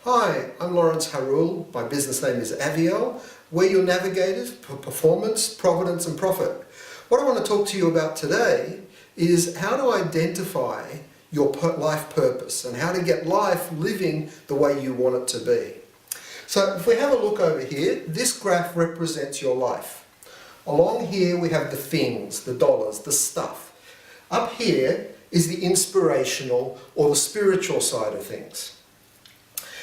Hi, I'm Lawrence Harul. My business name is Aviel. We're your navigators for performance, providence and profit. What I want to talk to you about today is how to identify your life purpose and how to get life living the way you want it to be. So if we have a look over here, this graph represents your life. Along here we have the things, the dollars, the stuff. Up here is the inspirational or the spiritual side of things.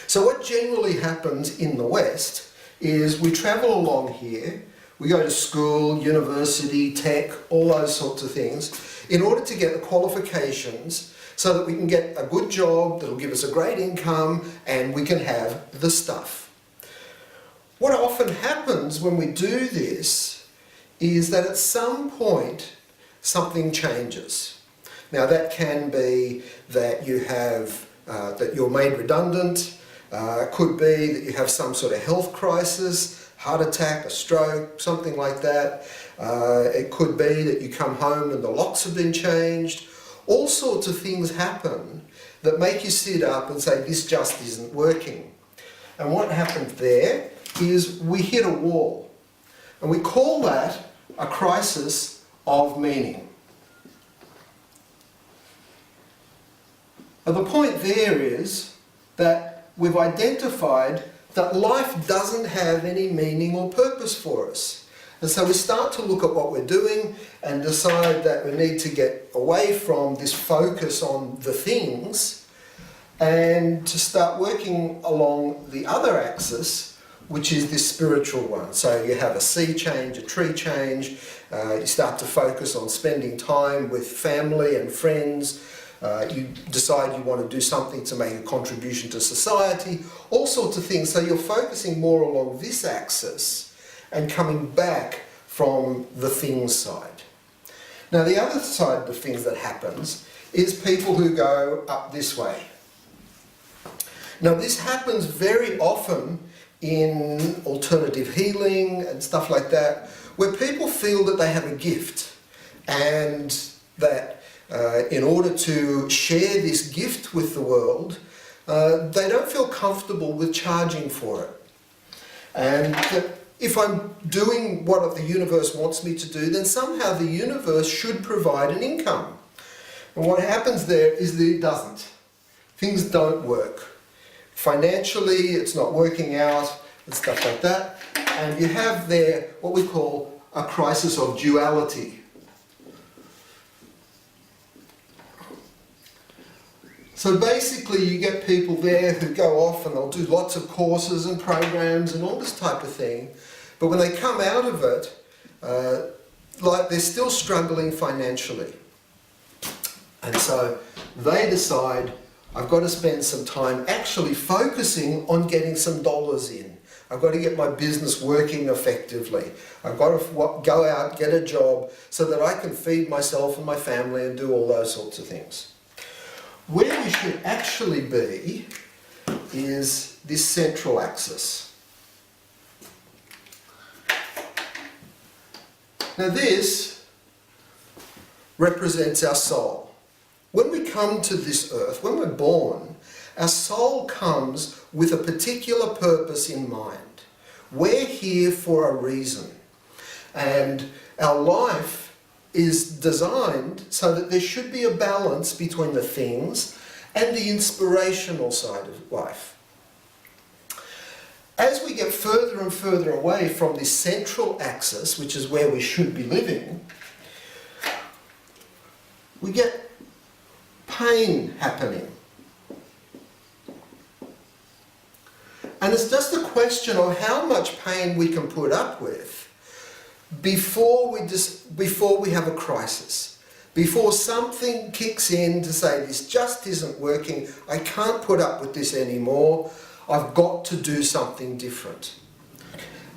So what generally happens in the West is we travel along here, we go to school, university, tech, all those sorts of things, in order to get the qualifications so that we can get a good job that'll give us a great income and we can have the stuff. What often happens when we do this is that at some point something changes. Now that can be that you have that you're made redundant. It could be that you have some sort of health crisis, heart attack, a stroke, something like that. It could be that you come home and the locks have been changed. All sorts of things happen that make you sit up and say, this just isn't working. And what happens there is we hit a wall. And we call that a crisis of meaning. And the point there is that we've identified that life doesn't have any meaning or purpose for us. And so we start to look at what we're doing and decide that we need to get away from this focus on the things and to start working along the other axis, which is this spiritual one. So you have a sea change, a tree change, you start to focus on spending time with family and friends. You decide you want to do something to make a contribution to society, all sorts of things. So you're focusing more along this axis and coming back from the things side. Now the other side of things that happens is people who go up this way. Now this happens very often in alternative healing and stuff like that, where people feel that they have a gift and that in order to share this gift with the world, they don't feel comfortable with charging for it. And that if I'm doing what the universe wants me to do, then somehow the universe should provide an income. And what happens there is that it doesn't. Things don't work. Financially, it's not working out and stuff like that. And you have there what we call a crisis of duality. So basically you get people there who go off and they'll do lots of courses and programs and all this type of thing, but when they come out of it, like they're still struggling financially. And so they decide, I've got to spend some time actually focusing on getting some dollars in. I've got to get my business working effectively. I've got to go out, get a job so that I can feed myself and my family and do all those sorts of things. Where we should actually be is this central axis. Now this represents our soul. When we come to this earth, when we're born, our soul comes with a particular purpose in mind. We're here for a reason. And our life is designed so that there should be a balance between the things and the inspirational side of life. As we get further and further away from this central axis, which is where we should be living, we get pain happening. And it's just a question of how much pain we can put up with before we have a crisis, before something kicks in to say this just isn't working, I can't put up with this anymore, I've got to do something different.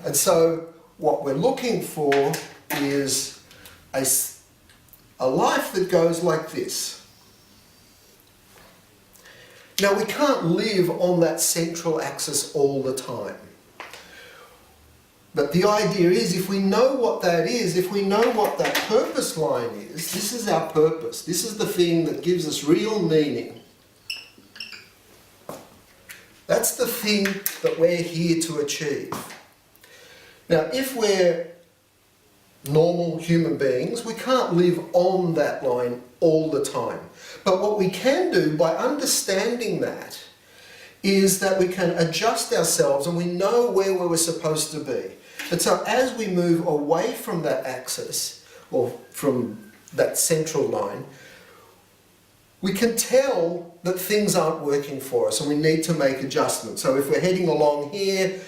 And so what we're looking for is a life that goes like this. Now we can't live on that central axis all the time. But the idea is, if we know what that is, if we know what that purpose line is, this is our purpose. This is the thing that gives us real meaning. That's the thing that we're here to achieve. Now, if we're normal human beings, we can't live on that line all the time. But what we can do by understanding that is that we can adjust ourselves and we know where we were supposed to be. And so as we move away from that axis, or from that central line, we can tell that things aren't working for us and we need to make adjustments. So if we're heading along here,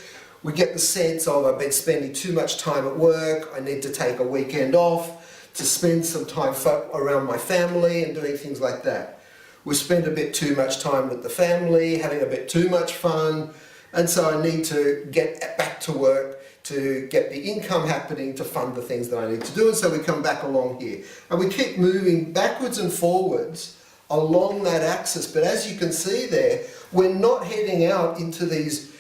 we get the sense of, I've been spending too much time at work, I need to take a weekend off to spend some time around my family and doing things like that. We spend a bit too much time with the family, having a bit too much fun, and so I need to get back to work to get the income happening to fund the things that I need to do, and so we come back along here. And we keep moving backwards and forwards along that axis, but as you can see there, we're not heading out into these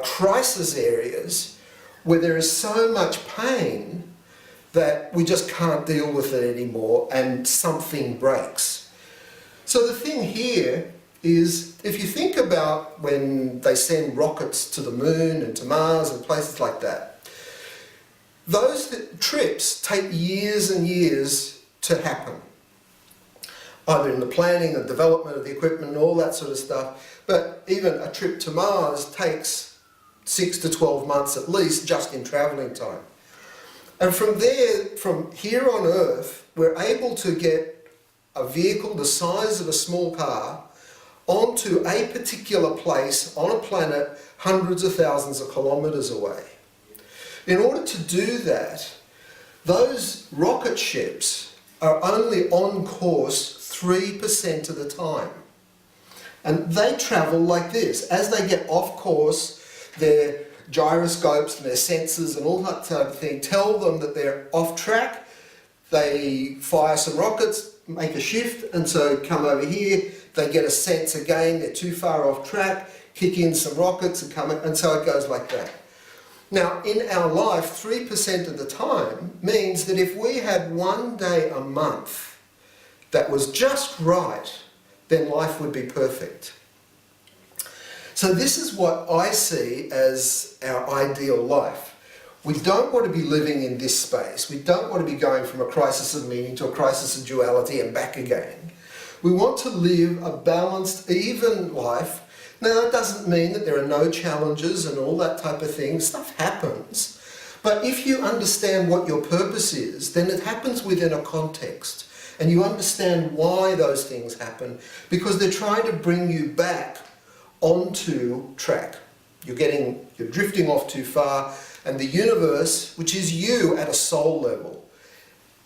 crisis areas where there is so much pain that we just can't deal with it anymore and something breaks. So the thing here is, if you think about when they send rockets to the moon and to Mars and places like that, those trips take years and years to happen, either in the planning and development of the equipment and all that sort of stuff. But even a trip to Mars takes 6 to 12 months at least, just in travelling time. And from there, from here on Earth, we're able to get a vehicle the size of a small car onto a particular place on a planet hundreds of thousands of kilometres away. In order to do that, those rocket ships are only on course 3% of the time. And they travel like this. As they get off course, their gyroscopes and their sensors and all that type of thing tell them that they're off track. They fire some rockets, make a shift, and so come over here. They get a sense again, they're too far off track, kick in some rockets and come in, and so it goes like that. Now, in our life, 3% of the time means that if we had one day a month that was just right, then life would be perfect. So this is what I see as our ideal life. We don't want to be living in this space. We don't want to be going from a crisis of meaning to a crisis of duality and back again. We want to live a balanced, even life. Now, that doesn't mean that there are no challenges and all that type of thing. Stuff happens. But if you understand what your purpose is, then it happens within a context. And you understand why those things happen, because they're trying to bring you back onto track. You're drifting off too far, and the universe, which is you at a soul level,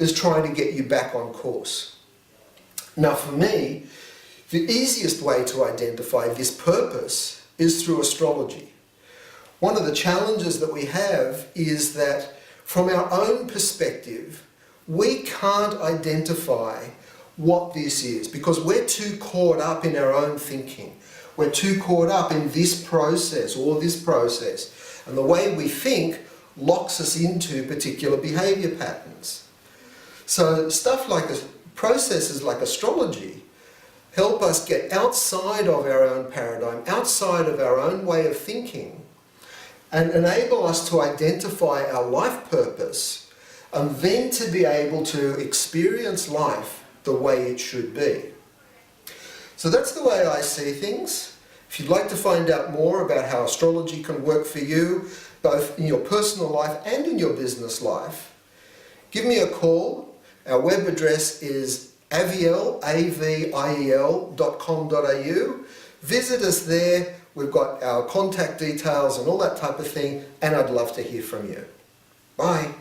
is trying to get you back on course. Now, for me, the easiest way to identify this purpose is through astrology. One of the challenges that we have is that from our own perspective, we can't identify what this is because we're too caught up in our own thinking. We're too caught up in this process or this process. And the way we think locks us into particular behaviour patterns. So stuff like processes like astrology help us get outside of our own paradigm, outside of our own way of thinking, and enable us to identify our life purpose and then to be able to experience life the way it should be. So that's the way I see things. If you'd like to find out more about how astrology can work for you, both in your personal life and in your business life, give me a call. Our web address is aviel, aviel.com.au. Visit us there. We've got our contact details and all that type of thing, and I'd love to hear from you. Bye.